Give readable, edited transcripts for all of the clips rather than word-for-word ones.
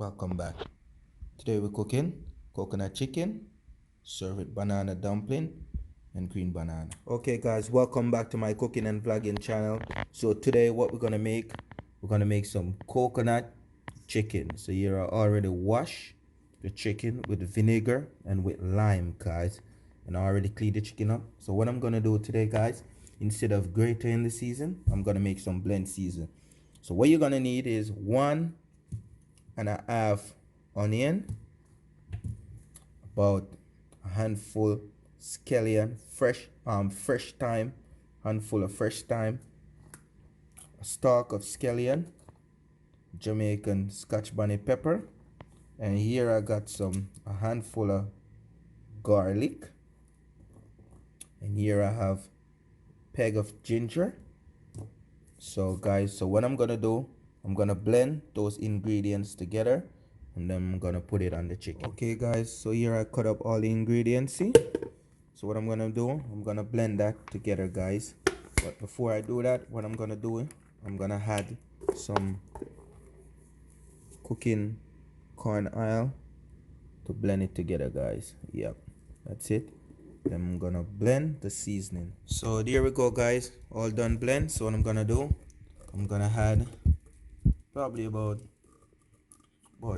Welcome back. Today we're cooking coconut chicken, serve with banana dumpling and green banana. Okay guys, welcome back to my cooking and vlogging channel. So today what we're gonna make some coconut chicken. So here I already wash the chicken with vinegar and with lime, guys, and I already cleaned the chicken up. So what I'm gonna do today, guys, instead of grater in the season, I'm gonna make some blend season. So what you're gonna need is 1.5 onion, about a handful scallion, fresh thyme, handful of fresh thyme, a stalk of scallion, Jamaican Scotch bonnet pepper, and here I got a handful of garlic, and here I have peg of ginger. So guys, so what I'm gonna do, I'm gonna blend those ingredients together and then I'm gonna put it on the chicken. Okay guys, so here I cut up all the ingredients, see? So what I'm gonna do, I'm gonna blend that together, guys. But before I do that, what I'm gonna do, I'm gonna add some cooking corn oil to blend it together, guys. Yep, that's it. Then I'm gonna blend the seasoning. So there we go, guys, all done blend. So what I'm gonna do, I'm gonna add probably about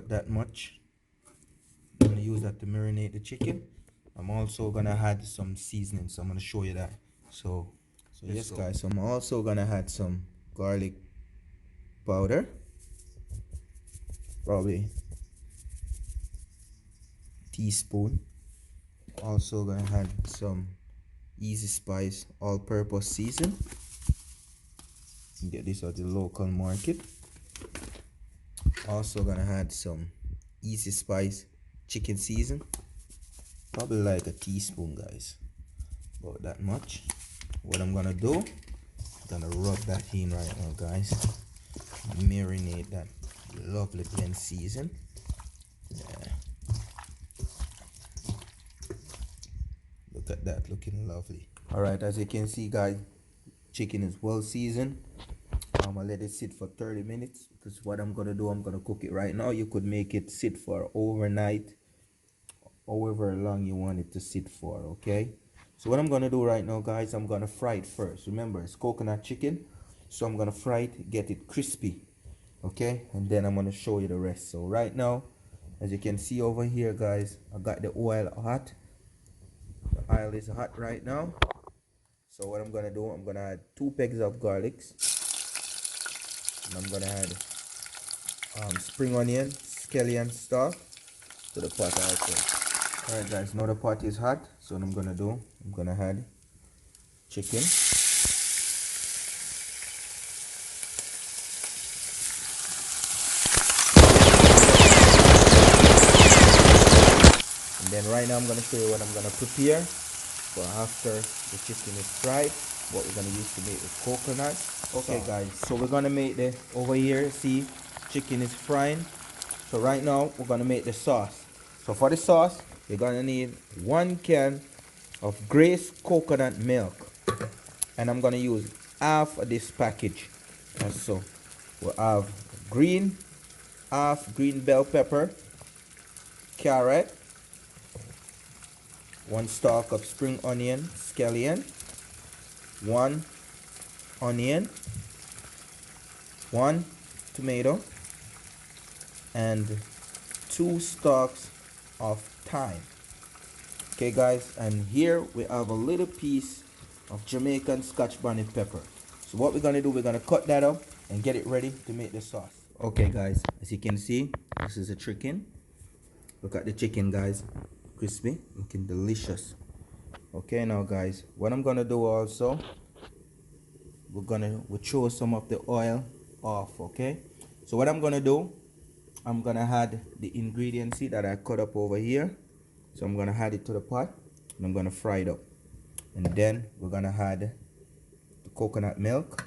that much. I'm gonna use that to marinate the chicken. I'm also gonna add some seasoning, so I'm gonna show you that. So yes guys, so I'm also gonna add some garlic powder, probably teaspoon. Also gonna add some easy spice all-purpose season. You can get this at the local market. Also gonna add some easy spice chicken season, probably like a teaspoon, guys, about that much. What I'm gonna do, I'm gonna rub that in right now, guys. Marinate that lovely blend season. Yeah, look at that, looking lovely. All right, as you can see, guys, chicken is well seasoned. I'm gonna let it sit for 30 minutes because what I'm gonna do, I'm gonna cook it right now. You could make it sit for overnight, however long you want it to sit for. Okay, so what I'm gonna do right now, guys, I'm gonna fry it first. Remember, it's coconut chicken, so I'm gonna fry it, get it crispy. Okay, and then I'm gonna show you the rest. So right now, as you can see over here, guys, I got the oil hot. The oil is hot right now. So what I'm gonna do, I'm gonna add 2 pegs of garlic, and I'm gonna add spring onion, scallion stalk to the pot also. Alright guys, now the pot is hot, so what I'm gonna do, I'm gonna add chicken. And then right now I'm gonna show you what I'm gonna prepare for after the chicken is fried, what we're gonna use to make the coconut. Okay guys, so we're gonna make the, over here, see, chicken is frying. So right now we're gonna make the sauce. So for the sauce, you're gonna need 1 can of Grace coconut milk, and I'm gonna use half of this package. And so we'll have half green bell pepper, carrot, 1 stalk of spring onion, scallion, 1 onion, 1 tomato, and 2 stalks of thyme. Okay guys, and here we have a little piece of Jamaican Scotch bonnet pepper. So what we're gonna do, we're gonna cut that up and get it ready to make the sauce. Okay guys, as you can see, this is a chicken. Look at the chicken, guys, crispy, looking delicious. Okay, now guys, what I'm gonna do also, we'll throw some of the oil off. Okay, so what I'm gonna do, I'm gonna add the ingredients that I cut up over here. So I'm gonna add it to the pot and I'm gonna fry it up, and then we're gonna add the coconut milk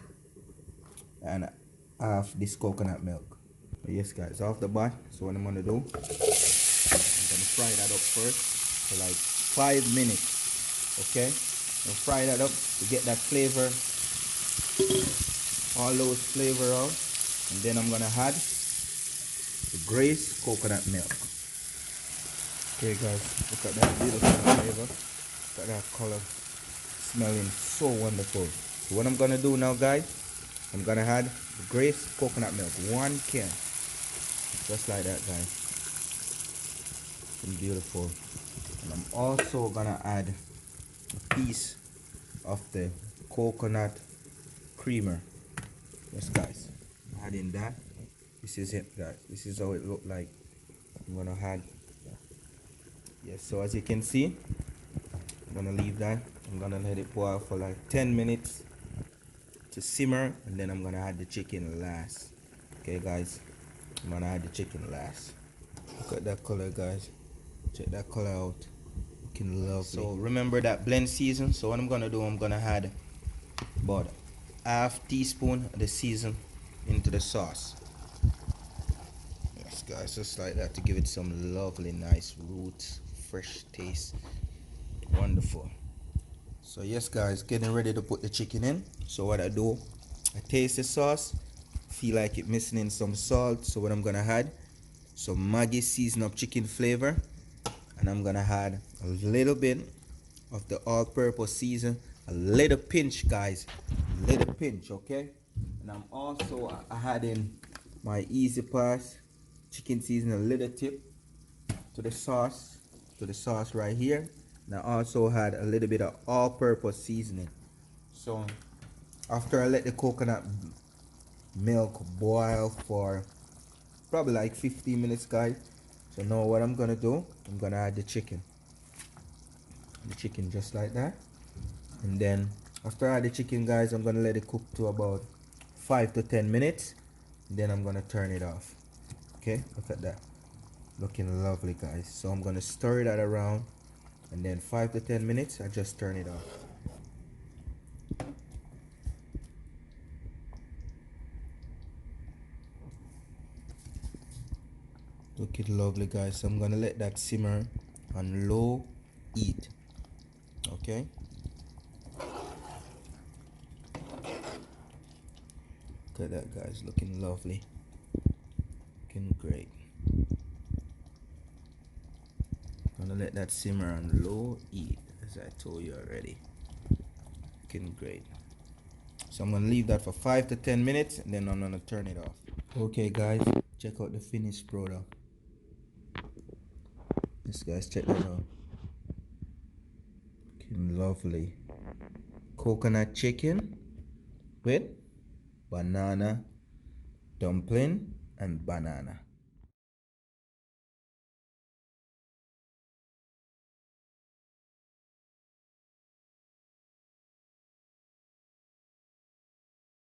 and half this coconut milk. Yes guys, off the bat. So what I'm gonna do, I'm gonna fry that up first for like 5 minutes. Okay, and fry that up to get that flavor, all those flavor out, and then I'm gonna add the Grace coconut milk. Okay guys, look at that beautiful flavor. Look at that color. Smelling so wonderful. So what I'm gonna do now guys, I'm gonna add the Grace coconut milk, 1 can. Just like that guys. And beautiful. And I'm also gonna add a piece of the coconut creamer. Yes guys, adding that. This is it guys, this is how it look like. I'm gonna add, yes, so as you can see, I'm gonna leave that. I'm gonna let it boil for like 10 minutes to simmer, and then I'm gonna add the chicken last. Okay guys, I'm gonna add the chicken last. Look at that color guys, check that color out, looking lovely. So remember that blend season. So what I'm gonna do, I'm gonna add about half teaspoon of the season into the sauce. Yes guys, just like that, to give it some lovely nice roots, fresh taste. Wonderful. So yes guys, getting ready to put the chicken in. So what I do, I taste the sauce, feel like it missing in some salt. So what I'm gonna add, some Maggi season up chicken flavor, and I'm gonna add a little bit of the all-purpose season, a little pinch guys, a little pinch, okay? And I'm also adding my Easy Pass chicken season, a little tip to the sauce right here. And I also had a little bit of all-purpose seasoning. So after I let the coconut milk boil for probably like 15 minutes guys, so now what I'm gonna do, I'm gonna add the chicken just like that. And then after I add the chicken guys, I'm gonna let it cook to about 5 to 10 minutes, and then I'm gonna turn it off. Okay, look at that, looking lovely guys. So I'm gonna stir that around, and then 5 to 10 minutes I just turn it off. Looking lovely guys. So I'm gonna let that simmer on low heat. Okay, look at that guys, looking lovely, looking great. I'm gonna let that simmer on low heat, as I told you already. Looking great. So I'm gonna leave that for 5 to 10 minutes, and then I'm gonna turn it off. Okay guys, check out the finished product. Yes guys, check that out. Looking lovely. Coconut chicken with banana dumpling and banana.